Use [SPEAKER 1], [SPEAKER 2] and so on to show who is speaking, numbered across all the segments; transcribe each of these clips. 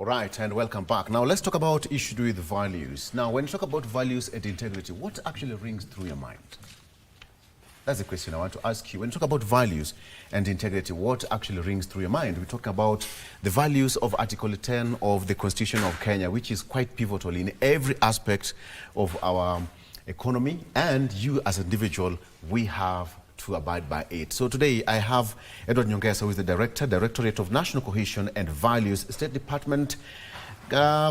[SPEAKER 1] right, and welcome back. Now let's talk about issues with values. Now, when you talk about values and integrity, what actually rings through your mind? That's the question I want to ask you. When you talk about values and integrity, what actually rings through your mind? We talk about the values of Article 10 of the Constitution of Kenya, which is quite pivotal in every aspect of our economy, and you as an individual, we have to abide by it. So today I have Edward Nyongesa, who is the Directorate of National Cohesion and Values, State Department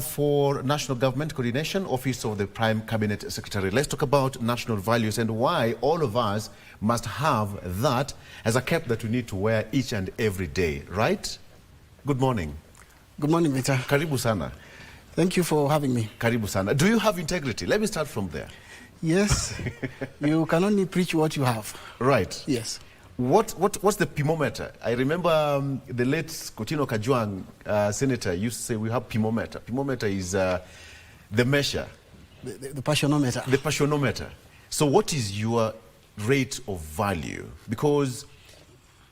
[SPEAKER 1] for National Government Coordination, Office of the Prime Cabinet Secretary. Let's talk about national values and why all of us must have that as a cap that we need to wear each and every day, right? Good morning.
[SPEAKER 2] Good morning, Victor.
[SPEAKER 1] Karibu sana.
[SPEAKER 2] Thank you for having me.
[SPEAKER 1] Karibu sana. Do you have integrity? Let me start from there.
[SPEAKER 2] Yes. You can only preach what you have.
[SPEAKER 1] Right.
[SPEAKER 2] Yes.
[SPEAKER 1] What's the pimometer? I remember the late Kotino Kajwang, senator, used to say we have pimometer. Pimometer is the measure.
[SPEAKER 2] The passionometer.
[SPEAKER 1] The passionometer. So what is your rate of value? Because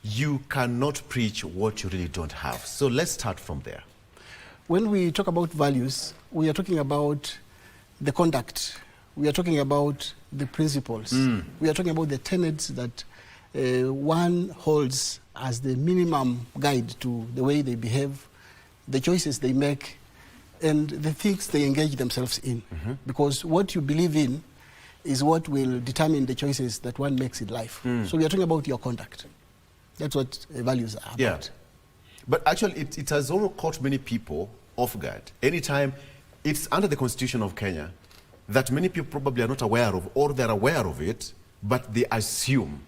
[SPEAKER 1] you cannot preach what you really don't have. So let's start from there.
[SPEAKER 2] When we talk about values, we are talking about the conduct. We are talking about the principles. We are talking about the tenets that one holds as the minimum guide to the way they behave, the choices they make, and the things they engage themselves in. Because what you believe in is what will determine the choices that one makes in life. So we are talking about your conduct. That's what values are about.
[SPEAKER 1] Yeah. But actually, it has also caught many people off guard. Anytime it's under the Constitution of Kenya that many people probably are not aware of, or they're aware of it, but they assume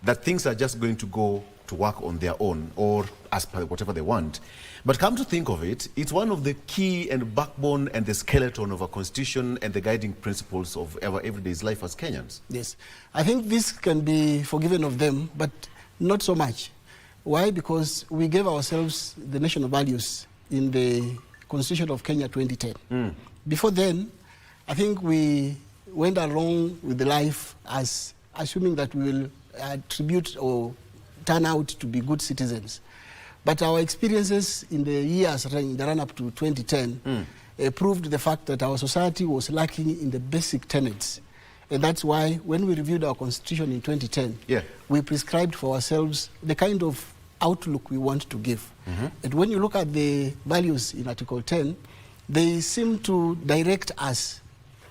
[SPEAKER 1] that things are just going to go to work on their own or as per whatever they want. But come to think of it, it's one of the key and backbone and the skeleton of our constitution and the guiding principles of our everyday life as Kenyans.
[SPEAKER 2] Yes. I think this can be forgiven of them, but not so much. Why? Because we gave ourselves the national values in the Constitution of Kenya 2010. Before then, I think we went along with the life as assuming that we will attribute or turn out to be good citizens. But our experiences in the years in the run-up to 2010 proved the fact that our society was lacking in the basic tenets. And that's why when we reviewed our constitution in 2010, we prescribed for ourselves the kind of outlook we want to give. And when you look at the values in Article 10, they seem to direct us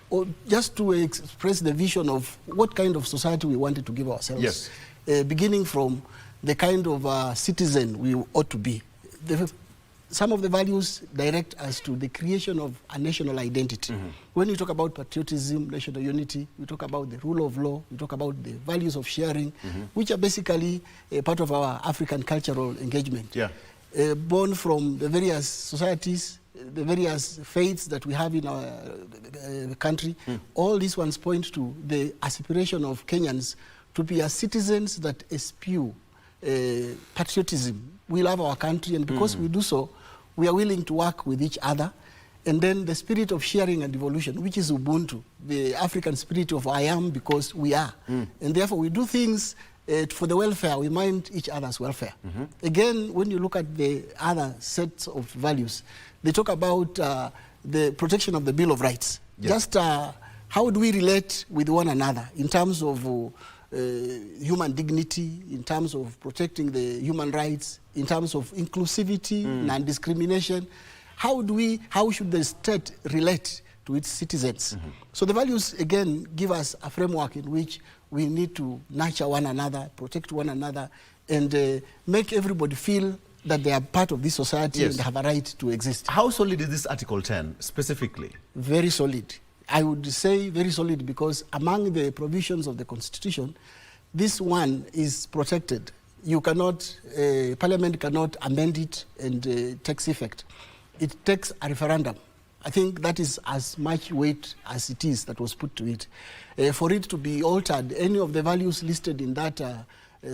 [SPEAKER 2] or just to express the vision of what kind of society we wanted to give ourselves.
[SPEAKER 1] Yes.
[SPEAKER 2] Beginning from the kind of citizen we ought to be. Some of the values direct us to the creation of a national identity. When we talk about patriotism, national unity, we talk about the rule of law, we talk about the values of sharing, which are basically part of our African cultural engagement. Born from the various societies, the various faiths that we have in our country, all these ones point to the aspiration of Kenyans to be as citizens that eschew patriotism. We love our country, and because we do so, we are willing to work with each other. And then the spirit of sharing and devolution, which is Ubuntu, the African spirit of I am because we are. And therefore we do things for the welfare, we mind each other's welfare. Again, when you look at the other sets of values, they talk about the protection of the Bill of Rights. Just how do we relate with one another in terms of human dignity, in terms of protecting the human rights, in terms of inclusivity, non-discrimination. How should the state relate to its citizens? So the values, again, give us a framework in which we need to nurture one another, protect one another, and make everybody feel that they are part of this society and have a right to exist.
[SPEAKER 1] How solid is this Article 10 specifically? Very
[SPEAKER 2] solid. I would say very solid because among the provisions of the Constitution, this one is protected. You cannot, Parliament cannot amend it and takes effect. It takes a referendum. I think that is as much weight as it is that was put to it. For it to be altered, any of the values listed in that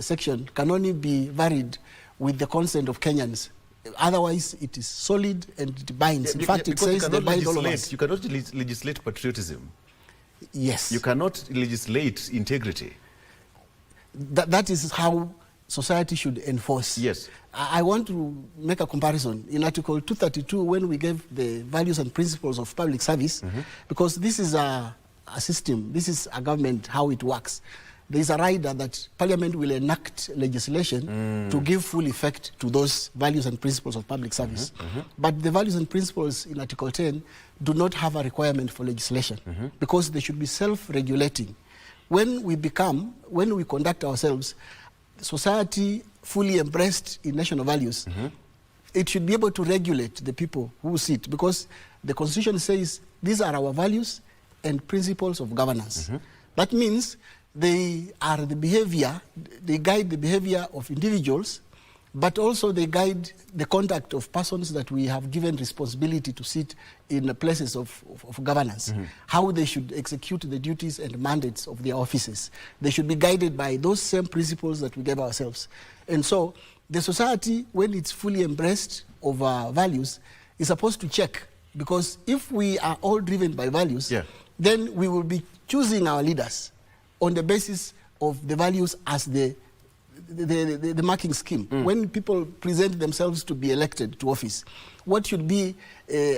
[SPEAKER 2] section can only be varied with the consent of Kenyans. Otherwise, it is solid and it binds. In fact, it says they bind all of us.
[SPEAKER 1] You cannot legislate patriotism.
[SPEAKER 2] Yes.
[SPEAKER 1] You cannot legislate integrity.
[SPEAKER 2] That is how society should enforce.
[SPEAKER 1] Yes.
[SPEAKER 2] I want to make a comparison. In Article 232, when we gave the values and principles of public service, because this is a system, this is a government, how it works. There is a rider that Parliament will enact legislation to give full effect to those values and principles of public service. But the values and principles in Article 10 do not have a requirement for legislation because they should be self-regulating. When we conduct ourselves, society fully embraced in national values, it should be able to regulate the people who sit, because the Constitution says these are our values and principles of governance. That means they are the behavior, they guide the behavior of individuals, but also they guide the conduct of persons that we have given responsibility to sit in the places of governance, how they should execute the duties and mandates of their offices. They should be guided by those same principles that we gave ourselves. And so the society, when it's fully embraced of our values, is supposed to check, because if we are all driven by values, then we will be choosing our leaders on the basis of the values as the marking scheme. When people present themselves to be elected to office, what should be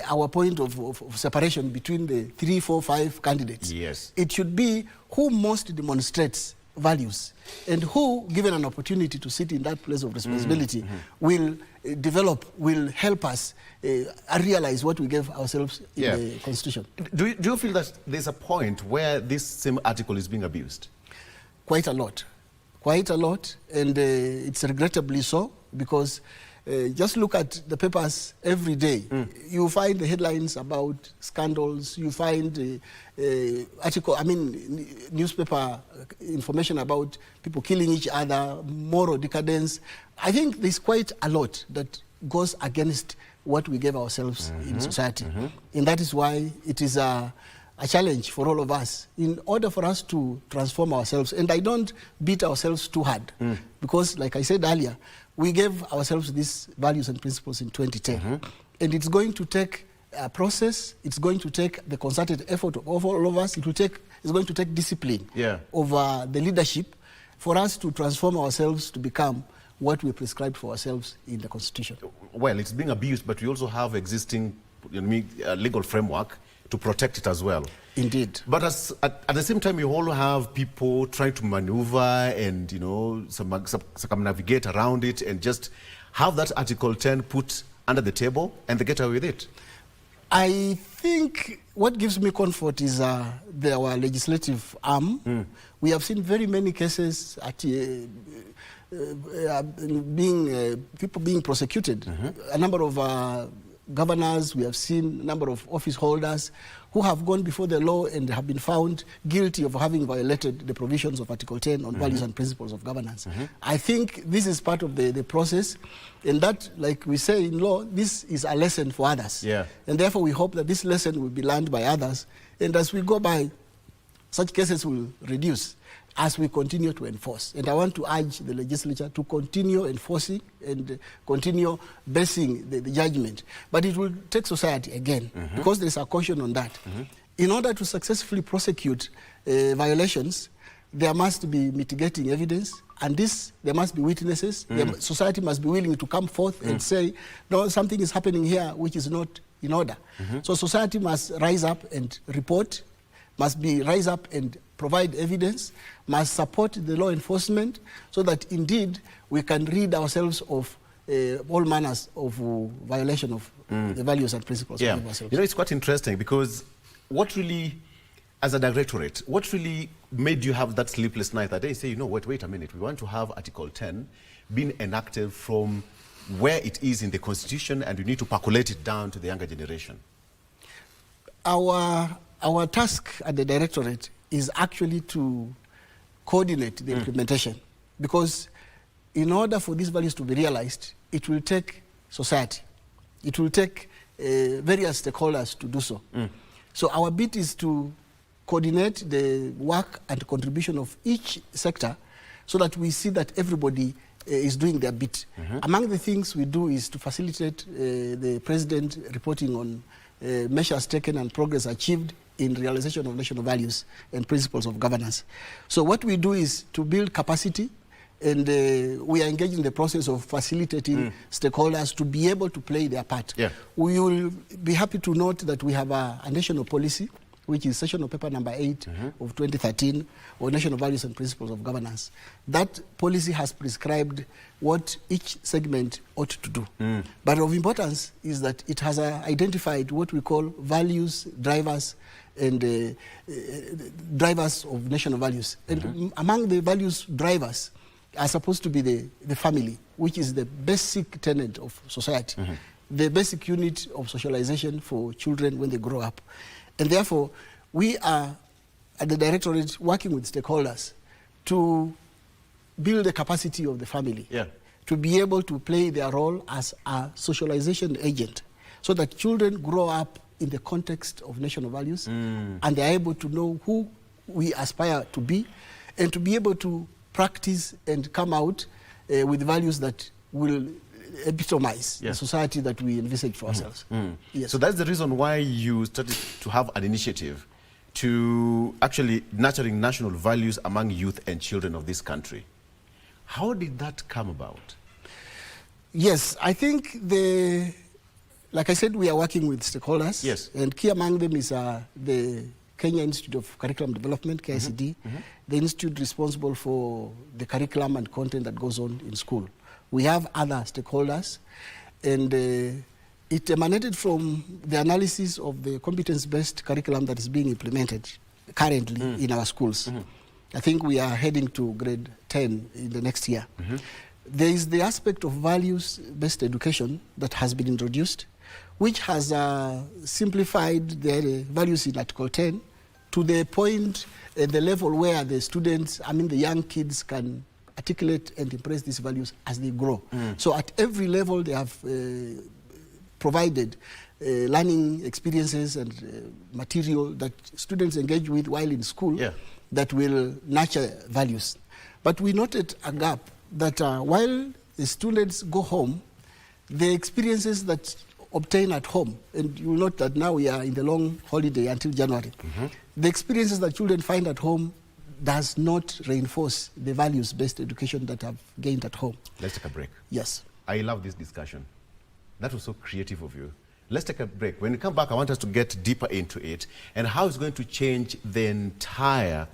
[SPEAKER 2] our point of separation between the 3, 4, 5 candidates?
[SPEAKER 1] Yes.
[SPEAKER 2] It should be who most demonstrates values and who, given an opportunity to sit in that place of responsibility, will develop, will help us realize what we gave ourselves in the Constitution.
[SPEAKER 1] Do you feel that there's a point where this same article is being abused?
[SPEAKER 2] Quite a lot. Quite a lot, and it's regrettably so, because just look at the papers every day. You find the headlines about scandals, you find newspaper information about people killing each other, moral decadence. I think there's quite a lot that goes against what we gave ourselves in society. And that is why it is a challenge for all of us in order for us to transform ourselves. And I don't beat ourselves too hard because, like I said earlier, we gave ourselves these values and principles in 2010. And it's going to take a process, it's going to take the concerted effort of all of us, it's going to take discipline over the leadership for us to transform ourselves to become what we prescribed for ourselves in the Constitution.
[SPEAKER 1] Well, it's being abused, but we also have existing legal framework to protect it as well.
[SPEAKER 2] Indeed.
[SPEAKER 1] But at the same time, you all have people trying to maneuver and, circumnavigate around it and just have that Article 10 put under the table and they get away with it.
[SPEAKER 2] I think what gives me comfort is our legislative arm. We have seen very many cases at people being prosecuted. A number of governors, we have seen a number of office holders who have gone before the law and have been found guilty of having violated the provisions of Article 10 on values and principles of governance. I think this is part of the process, and that, like we say in law, this is a lesson for others. And therefore we hope that this lesson will be learned by others, and as we go by, such cases will reduce as we continue to enforce. And I want to urge the legislature to continue enforcing and continue basing the judgment. But it will take society again, because there's a caution on that. In order to successfully prosecute violations, there must be mitigating evidence, and there must be witnesses. The society must be willing to come forth and say, no, something is happening here which is not in order. So society must rise up and report, must rise up and provide evidence, must support the law enforcement, so that indeed we can rid ourselves of all manners of violation of the values and principles of ourselves.
[SPEAKER 1] It's quite interesting, because what really, as a directorate, what really made you have that sleepless night that day? Say, wait a minute, we want to have Article 10 being enacted from where it is in the Constitution, and we need to percolate it down to the younger generation.
[SPEAKER 2] Our task at the directorate is actually to coordinate the implementation, because in order for these values to be realized, it will take society. It will take various stakeholders to do so. So our bit is to coordinate the work and contribution of each sector, so that we see that everybody is doing their bit. Among the things we do is to facilitate the president reporting on measures taken and progress achieved in realization of national values and principles of governance. So what we do is to build capacity And we are engaged in the process of facilitating stakeholders to be able to play their part.
[SPEAKER 1] Yeah.
[SPEAKER 2] We will be happy to note that we have a national policy, which is sessional paper number 8 of 2013, or National Values and Principles of Governance. That policy has prescribed what each segment ought to do. But of importance is that it has identified what we call values drivers and drivers of national values. And among the values drivers are supposed to be the family, which is the basic tenet of society, the basic unit of socialization for children when they grow up. And therefore, we are at the Directorate working with stakeholders to build the capacity of the family, to be able to play their role as a socialization agent, so that children grow up in the context of national values and they're able to know who we aspire to be and to be able to practice and come out with values that will epitomize the society that we envisage for ourselves. Yes.
[SPEAKER 1] So that's the reason why you started to have an initiative to actually nurturing national values among youth and children of this country. How did that come about?
[SPEAKER 2] Yes, I think like I said, we are working with stakeholders.
[SPEAKER 1] Yes.
[SPEAKER 2] And key among them is the Kenya Institute of Curriculum Development, KICD, the institute responsible for the curriculum and content that goes on in school. We have other stakeholders, and it emanated from the analysis of the competence-based curriculum that is being implemented currently in our schools. I think we are heading to grade 10 in the next year. There is the aspect of values-based education that has been introduced, which has simplified the values in Article 10 to the point at the level where the students, the young kids can articulate and impress these values as they grow. So at every level they have provided learning experiences and material that students engage with while in school that will nurture values. But we noted a gap that while the students go home, the experiences that obtain at home, and you will note that now we are in the long holiday until January, the experiences that children find at home does not reinforce the values-based education that I've gained at home.
[SPEAKER 1] Let's take a break.
[SPEAKER 2] Yes.
[SPEAKER 1] I love this discussion. That was so creative of you. Let's take a break. When we come back, I want us to get deeper into it and how it's going to change the entire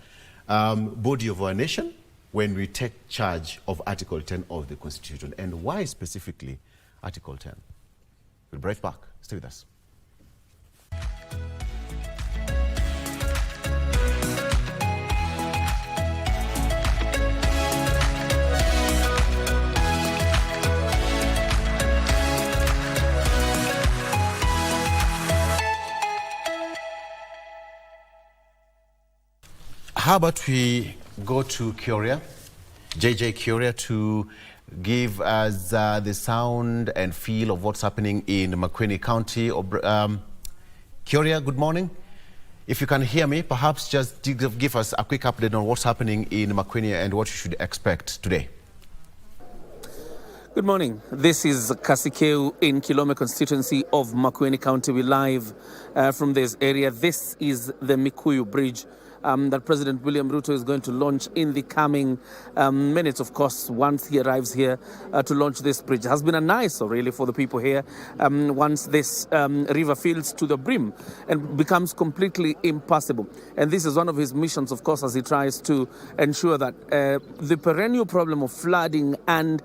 [SPEAKER 1] body of our nation when we take charge of Article 10 of the Constitution, and why specifically Article 10. We'll be right back. Stay with us. How about we go to Kuria, JJ Kuria, to give us the sound and feel of what's happening in Makueni County. Kuria, good morning. If you can hear me, perhaps just give us a quick update on what's happening in Makueni and what you should expect today.
[SPEAKER 3] Good morning. This is Kasikeu in Kilome constituency of Makueni County. We're live from this area. This is the Mikuyu Bridge that President William Ruto is going to launch in the coming minutes, of course, once he arrives here to launch this bridge. It has been a nice, really, for the people here once this river fills to the brim and becomes completely impassable. And this is one of his missions, of course, as he tries to ensure that the perennial problem of flooding and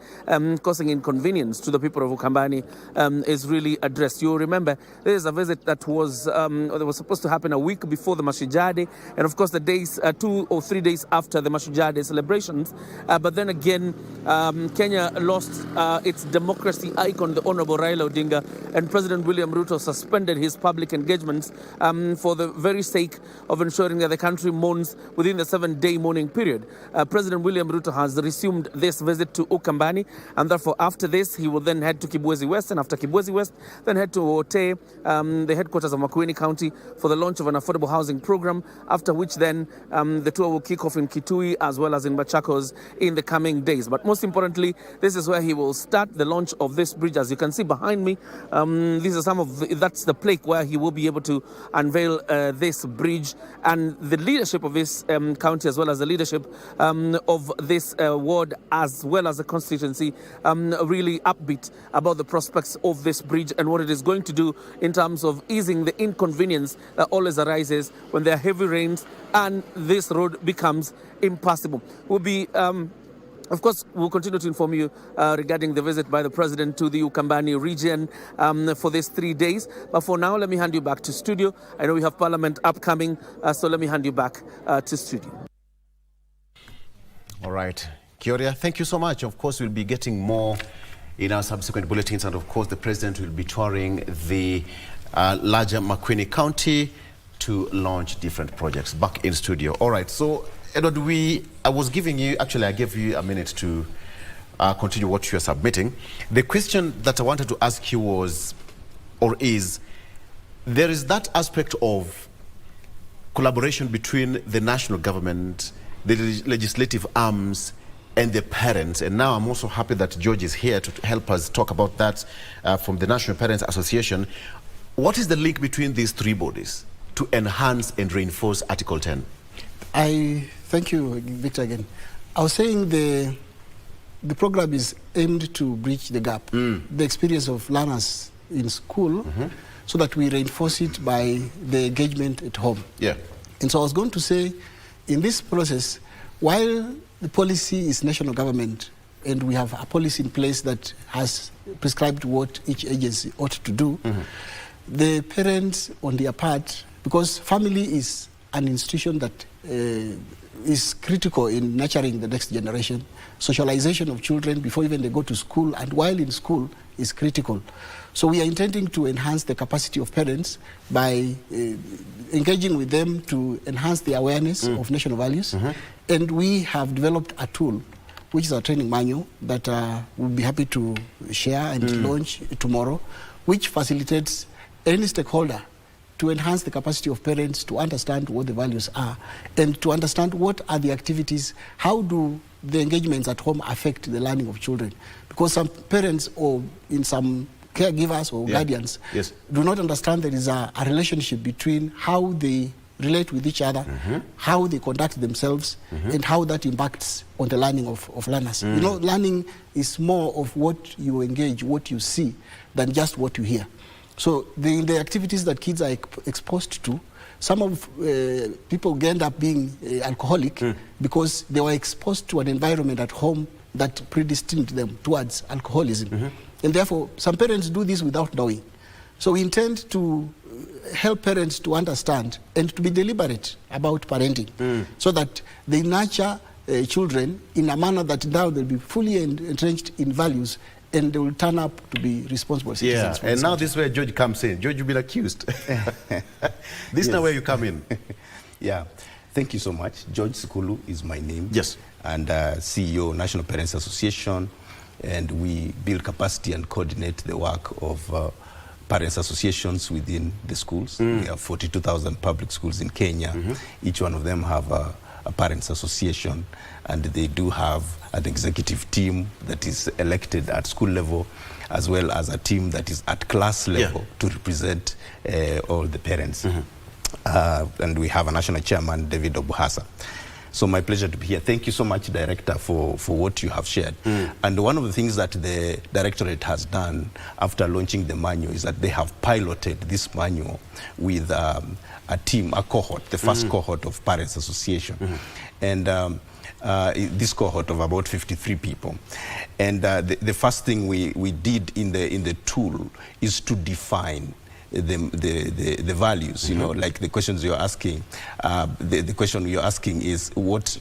[SPEAKER 3] causing inconvenience to the people of Ukambani is really addressed. You remember, there is a visit that was supposed to happen a week before the Mashujade, and of course the days 2 or 3 days after the Mashujade celebrations. But then again, Kenya lost its democracy icon, the Honorable Raila Odinga, and President William Ruto suspended his public engagements for the very sake of ensuring that the country mourns within the 7-day mourning period. President William Ruto has resumed this visit to Ukambani, and therefore after this he will then head to Kibwezi West, and after Kibwezi West then head to Ote, the headquarters of Makueni County, for the launch of an affordable housing program, after which then the tour will kick off in Kitui as well as in Machakos in the coming days. But most importantly, this is where he will start the launch of this bridge. As you can see behind me, these are some of that's the plaque where he will be able to unveil this bridge, and the leadership of this county as well as the leadership of this ward as well as the constituency really upbeat about the prospects of this bridge and what it is going to do in terms of easing the inconvenience that always arises when there are heavy rains and this road becomes impassable. We'll be of course, we'll continue to inform you regarding the visit by the president to the Ukambani region for these 3 days. But for now, let me hand you back to studio. I know we have Parliament upcoming, so let me hand you back to studio.
[SPEAKER 1] All right. Kioria, thank you so much. Of course, we'll be getting more in our subsequent bulletins. And of course, the president will be touring the larger Makueni County to launch different projects. Back in studio. All right. So, Edward, I gave you a minute to continue what you're submitting. The question that I wanted to ask you was, there is that aspect of collaboration between the national government, the legislative arms, and the parents. And now I'm also happy that George is here to help us talk about that from the National Parents Association. What is the link between these three bodies to enhance and reinforce Article 10?
[SPEAKER 2] Thank you, Victor, again. I was saying the program is aimed to bridge the gap, the experience of learners in school, so that we reinforce it by the engagement at home.
[SPEAKER 1] Yeah.
[SPEAKER 2] And so I was going to say, in this process, while the policy is national government, and we have a policy in place that has prescribed what each agency ought to do, the parents, on their part, because family is an institution that is critical in nurturing the next generation. Socialization of children before even they go to school and while in school is critical. So we are intending to enhance the capacity of parents by engaging with them to enhance the awareness of national values. And we have developed a tool, which is a training manual that we'll be happy to share and launch tomorrow, which facilitates any stakeholder to enhance the capacity of parents to understand what the values are and to understand what are the activities, how do the engagements at home affect the learning of children. Because some parents or in some caregivers or guardians do not understand there is a relationship between how they relate with each other, how they conduct themselves, and how that impacts on the learning of learners. You know, learning is more of what you engage, what you see, than just what you hear. So the activities that kids are exposed to, some of people end up being alcoholic because they were exposed to an environment at home that predestined them towards alcoholism. And therefore, some parents do this without knowing. So we intend to help parents to understand and to be deliberate about parenting so that they nurture children in a manner that now they'll be fully entrenched in values and they will turn up to be responsible citizens.
[SPEAKER 1] Yeah, and now this is where George comes in. George, you've been accused. This is now where you come in.
[SPEAKER 4] Yeah, thank you so much. George Sikulu is my name.
[SPEAKER 1] Yes.
[SPEAKER 4] And CEO, National Parents Association. And we build capacity and coordinate the work of parents associations within the schools. We have 42,000 public schools in Kenya. Each one of them have a parents association, and they do have an executive team that is elected at school level, as well as a team that is at class level to represent all the parents. And we have a national chairman, David Obuhasa. So my pleasure to be here. Thank you so much, Director, for what you have shared. And one of the things that the Directorate has done after launching the manual is that they have piloted this manual with a team, a cohort, the first cohort of Parents Association. And this cohort of about 53 people. And the first thing we did in the tool is to define the values, you know, like the questions you're asking. The question you're asking is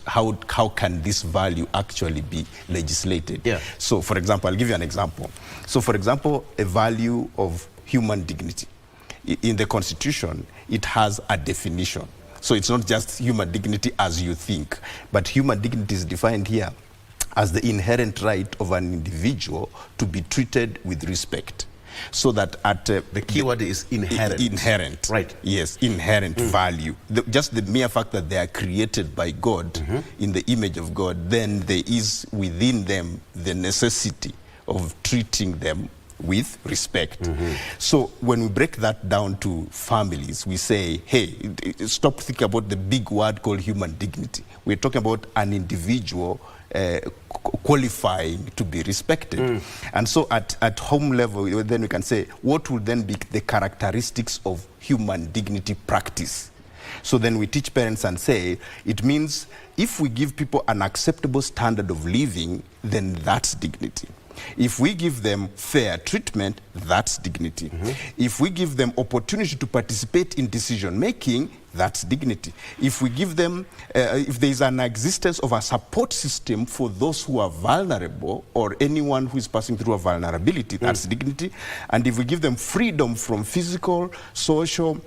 [SPEAKER 4] how can this value actually be legislated? So, for example, I'll give you an example. So, for example, a value of human dignity. In the Constitution, it has a definition. So it's not just human dignity as you think, but human dignity is defined here as the inherent right of an individual to be treated with respect. so that at
[SPEAKER 1] the keyword is inherent.
[SPEAKER 4] Inherent,
[SPEAKER 1] right?
[SPEAKER 4] Yes, inherent value. Just the mere fact that they are created by God in the image of God, then there is within them the necessity of treating them with respect. So when we break that down to families, we say, hey, stop thinking about the big word called human dignity. We're talking about an individual qualifying to be respected. And so at home level, then we can say, what will then be the characteristics of human dignity practice? So then we teach parents and say, it means if we give people an acceptable standard of living, then that's dignity. If we give them fair treatment, that's dignity. If we give them opportunity to participate in decision making, that's dignity. If we give them, if there is an existence of a support system for those who are vulnerable or anyone who is passing through a vulnerability, that's dignity. And if we give them freedom from physical, social,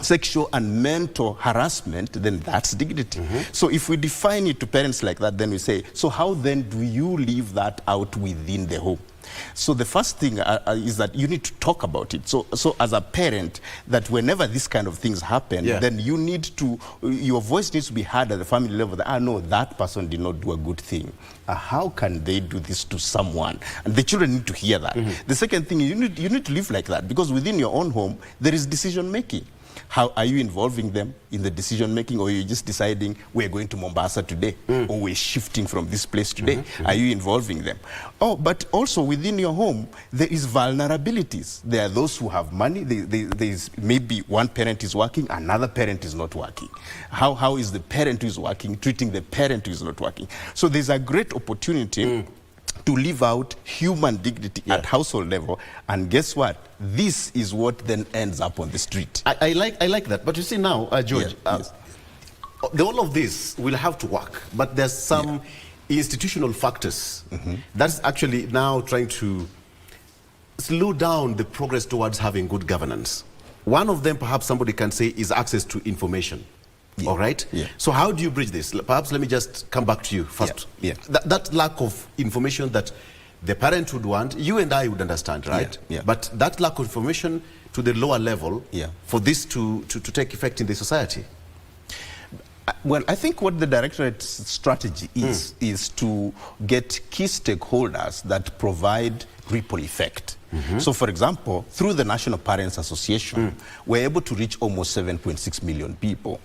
[SPEAKER 4] sexual and mental harassment, then that's dignity. So if we define it to parents like that, then we say, so how then do you leave that out within the home? So the first thing is that you need to talk about it. So as a parent, that whenever these kind of things happen, then you need to, your voice needs to be heard at the family level that, no, that person did not do a good thing. How can they do this to someone? And the children need to hear that. The second thing, you need to live like that, because within your own home, there is decision making. How are you involving them in the decision making, or are you just deciding we're going to Mombasa today, or we're shifting from this place today? Are you involving them? Oh, but also within your home, there is vulnerabilities. There are those who have money. There's maybe one parent is working, another parent is not working. How is the parent who is working treating the parent who is not working? So there's a great opportunity to live out human dignity at household level, and guess what? This is what then ends up on the street.
[SPEAKER 1] I like that, but you see now, George, all of this will have to work, but there's some institutional factors that's actually now trying to slow down the progress towards having good governance. One of them, perhaps somebody can say, is access to information. All right? So how do you bridge this? Perhaps let me just come back to you first. That lack of information that the parent would want, you and I would understand, right? But that lack of information to the lower level for this to take effect in the society.
[SPEAKER 4] Well, I think what the Directorate's strategy is to get key stakeholders that provide ripple effect. So, for example, through the National Parents Association, we're able to reach almost 7.6 million people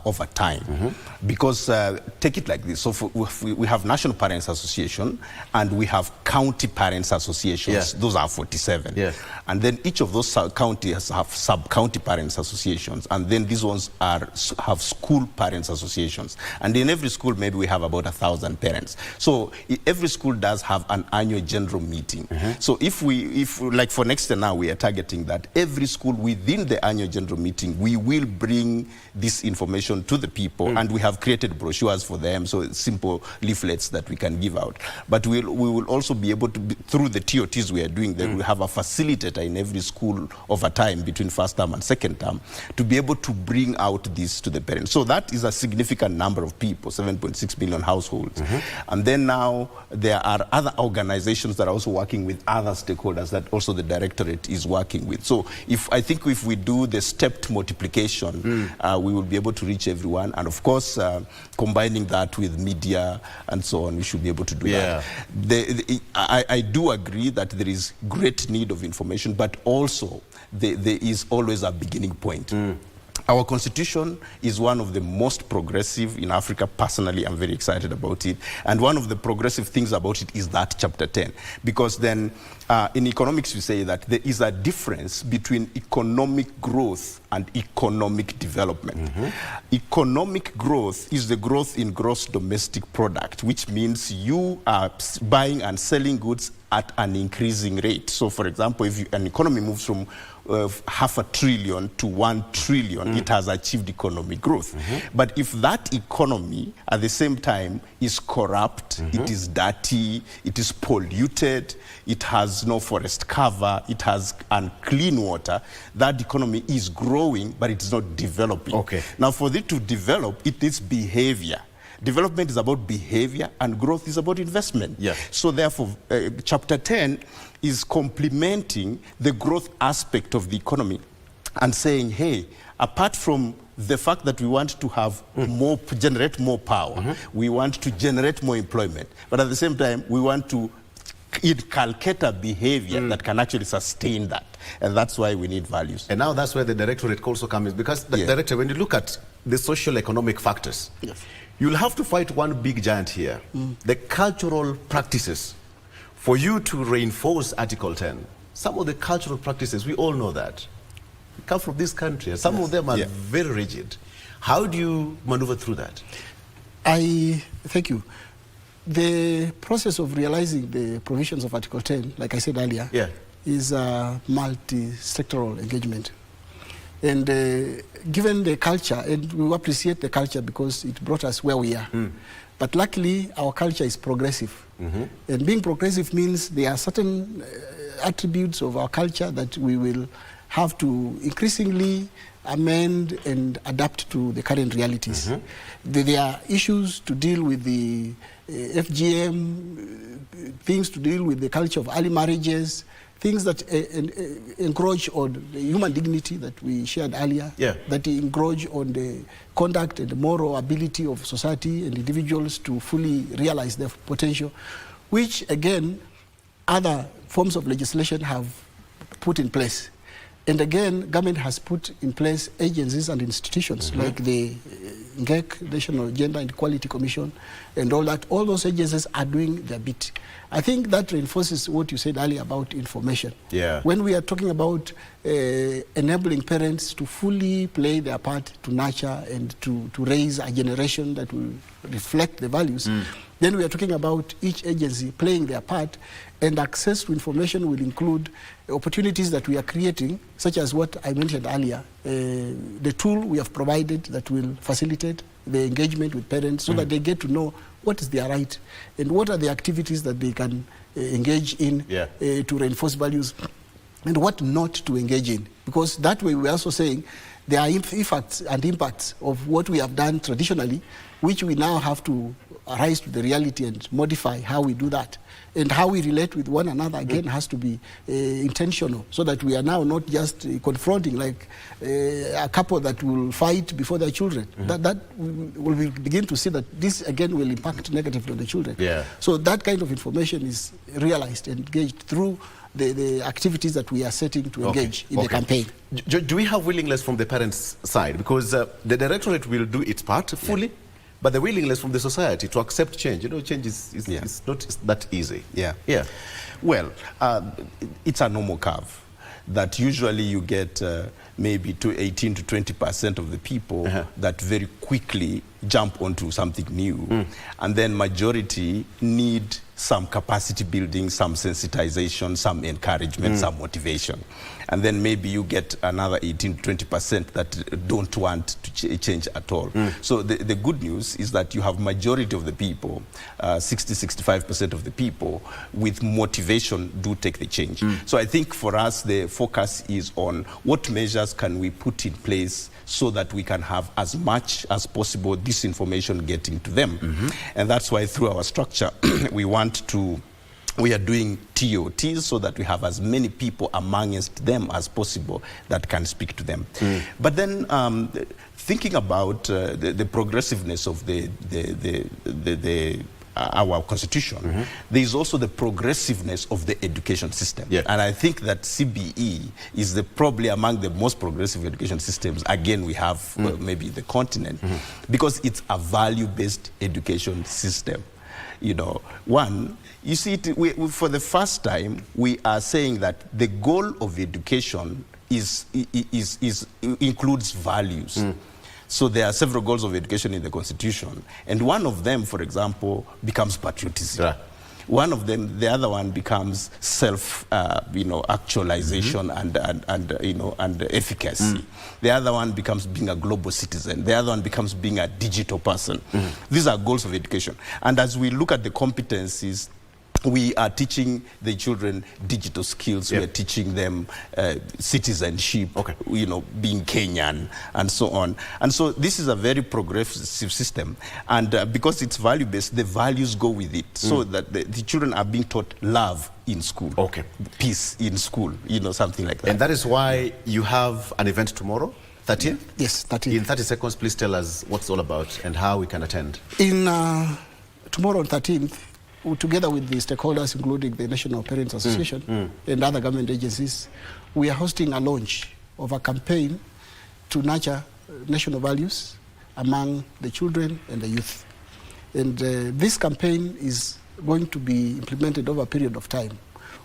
[SPEAKER 4] over time. Because, take it like this, so we have National Parents Association and we have County Parents Associations. Those are 47. And then each of those counties have sub-county parents associations. And then these ones have school parents associations. And in every school, maybe we have about 1,000 parents. So every school does have an annual general meeting. So if like for next year now, we are targeting that every school within the annual general meeting, we will bring this information to the people, and we have created brochures for them, so simple leaflets that we can give out. But we will also be able to, through the TOTs we are doing, that we have a facilitator in every school over time between first term and second term to be able to bring out this to the parents. So that is a significant number of people, 7.6 million households. And then now there are other organizations that are also working with other stakeholders that also the Directorate is working with. So I think if we do the stepped multiplication, we will be able to reach everyone. And of course, combining that with media and so on, we should be able to do that. I do agree that there is great need of information, but also there is always a beginning point. Our constitution is one of the most progressive in Africa. Personally, I'm very excited about it. And one of the progressive things about it is that chapter 10. Because then in economics, we say that there is a difference between economic growth and economic development. Economic growth is the growth in gross domestic product, which means you are buying and selling goods at an increasing rate. So for example, if an economy moves from $500 billion to $1 trillion, it has achieved economic growth. But if that economy at the same time is corrupt, it is dirty, it is polluted, it has no forest cover, it has unclean water, that economy is growing, but it's not developing. Now for it to develop, it needs behavior. Development is about behavior and growth is about investment. So therefore, chapter 10 is complementing the growth aspect of the economy and saying, hey, apart from the fact that we want to have more, generate more power, we want to generate more employment, but at the same time, we want to inculcate a behavior that can actually sustain that. And that's why we need values.
[SPEAKER 1] And now that's where the directorate also comes in, because the director, when you look at the social economic factors, you'll have to fight one big giant here, the cultural practices. For you to reinforce Article 10, some of the cultural practices, we all know that, come from this country, and some of them are very rigid. How do you maneuver through that?
[SPEAKER 2] Thank you. The process of realizing the provisions of Article 10, like I said earlier, is a multi-sectoral engagement. And given the culture, and we appreciate the culture because it brought us where we are, but luckily our culture is progressive. And being progressive means there are certain attributes of our culture that we will have to increasingly amend and adapt to the current realities. There are issues to deal with the FGM, things to deal with the culture of early marriages, things that encroach on the human dignity that we shared earlier, that encroach on the conduct and the moral ability of society and individuals to fully realize their potential, which again, other forms of legislation have put in place. And again, government has put in place agencies and institutions like the NGEC, National Gender and Equality Commission, and all that. All those agencies are doing their bit. I think that reinforces what you said earlier about information. When we are talking about enabling parents to fully play their part to nurture and to raise a generation that will reflect the values, then we are talking about each agency playing their part, and access to information will include opportunities that we are creating, such as what I mentioned earlier, the tool we have provided that will facilitate the engagement with parents so that they get to know what is their right and what are the activities that they can engage in to reinforce values and what not to engage in. Because that way we're also saying there are effects and impacts of what we have done traditionally, which we now have to rise to the reality and modify how we do that. And how we relate with one another, again, has to be intentional, so that we are now not just confronting like a couple that will fight before their children. That will begin to see that this, again, will impact negatively on the children. So that kind of information is realized and engaged through the activities that we are setting to engage in the campaign.
[SPEAKER 1] Do we have willingness from the parents' side? Because the directorate will do its part fully, but the willingness from the society to accept change, change is not that easy.
[SPEAKER 4] Well, it's a normal curve that usually you get maybe to 18 to 20% of the people that very quickly jump onto something new. And then majority need some capacity building, some sensitization, some encouragement, some motivation. And then maybe you get another 18 to 20% that don't want to change at all. So the good news is that you have majority of the people, 60-65% of the people with motivation do take the change. So I think for us the focus is on what measures can we put in place so that we can have as much as possible this information getting to them. And that's why through our structure we are doing TOTs so that we have as many people amongst them as possible that can speak to them. But then thinking about the progressiveness of our constitution, there is also the progressiveness of the education system. And I think that CBE is probably among the most progressive education systems, again, we have maybe the continent, because it's a value-based education system. One, you see, for the first time, we are saying that the goal of education includes values. So there are several goals of education in the Constitution, and one of them, for example, becomes patriotism. One of them, the other one becomes actualization and efficacy. The other one becomes being a global citizen. The other one becomes being a digital person. These are goals of education. And as we look at the competencies, we are teaching the children digital skills. We are teaching them citizenship, being Kenyan, and so on. And so this is a very progressive system. And because it's value-based, the values go with it. So that the children are being taught love, in school.
[SPEAKER 1] Okay.
[SPEAKER 4] Peace in school, you know, something like that.
[SPEAKER 1] And that is why you have an event tomorrow, 13th?
[SPEAKER 2] Yes, 13th.
[SPEAKER 1] In 30 seconds, please tell us what's all about and how we can attend.
[SPEAKER 2] Tomorrow on 13th, together with the stakeholders, including the National Parents Association and other government agencies, we are hosting a launch of a campaign to nurture national values among the children and the youth. And this campaign is going to be implemented over a period of time.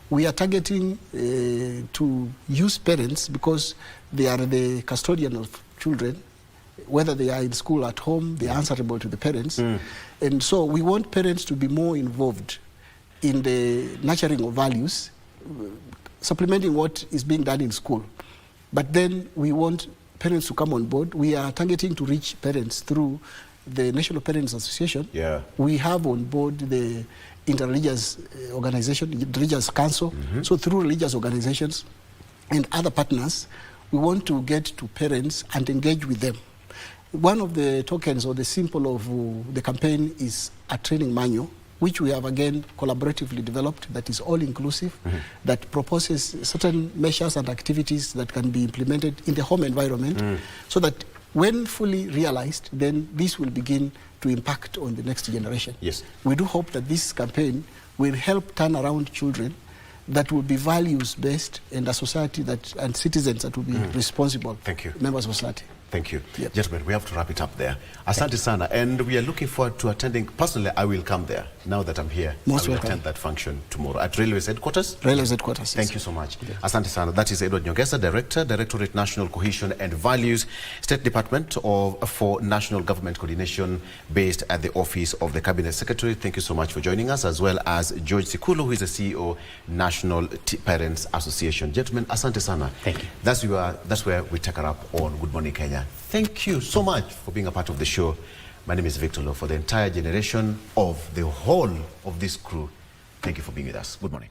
[SPEAKER 2] We are targeting to use parents because they are the custodian of children. Whether they are in school, at home, they are answerable to the parents. And so we want parents to be more involved in the nurturing of values, supplementing what is being done in school. But then we want parents to come on board. We are targeting to reach parents through the National Parents Association.
[SPEAKER 1] Yeah.
[SPEAKER 2] We have on board the interreligious organization, religious council. So through religious organizations and other partners, we want to get to parents and engage with them. One of the tokens or the symbol of the campaign is a training manual, which we have again collaboratively developed, that is all inclusive, that proposes certain measures and activities that can be implemented in the home environment, so that when fully realized, then this will begin to impact on the next generation.
[SPEAKER 1] Yes.
[SPEAKER 2] We do hope that this campaign will help turn around children that will be values-based, and a society that, and citizens that will be responsible.
[SPEAKER 1] Thank you.
[SPEAKER 2] Members of society.
[SPEAKER 1] Thank you.
[SPEAKER 2] Yep.
[SPEAKER 1] Gentlemen, we have to wrap it up there. Asante sana, and we are looking forward to attending. Personally, I will come there. Now that I'm here,
[SPEAKER 2] Most
[SPEAKER 1] I will
[SPEAKER 2] welcome.
[SPEAKER 1] attend that function tomorrow at Railways Headquarters.
[SPEAKER 2] Railways Headquarters.
[SPEAKER 1] Thank you so much. Asante sana. That is Edward Nyongesa, Director, Directorate National Cohesion and Values, State Department for National Government Coordination, based at the Office of the Cabinet Secretary. Thank you so much for joining us, as well as George Sikulu, who is the CEO, National Parents Association. Gentlemen, asante sana.
[SPEAKER 4] Thank you.
[SPEAKER 1] That's where we take her up on Good Morning Kenya. Thank you so much for being a part of the show. My name is Victor Lo. For the entire generation of the whole of this crew, thank you for being with us. Good morning.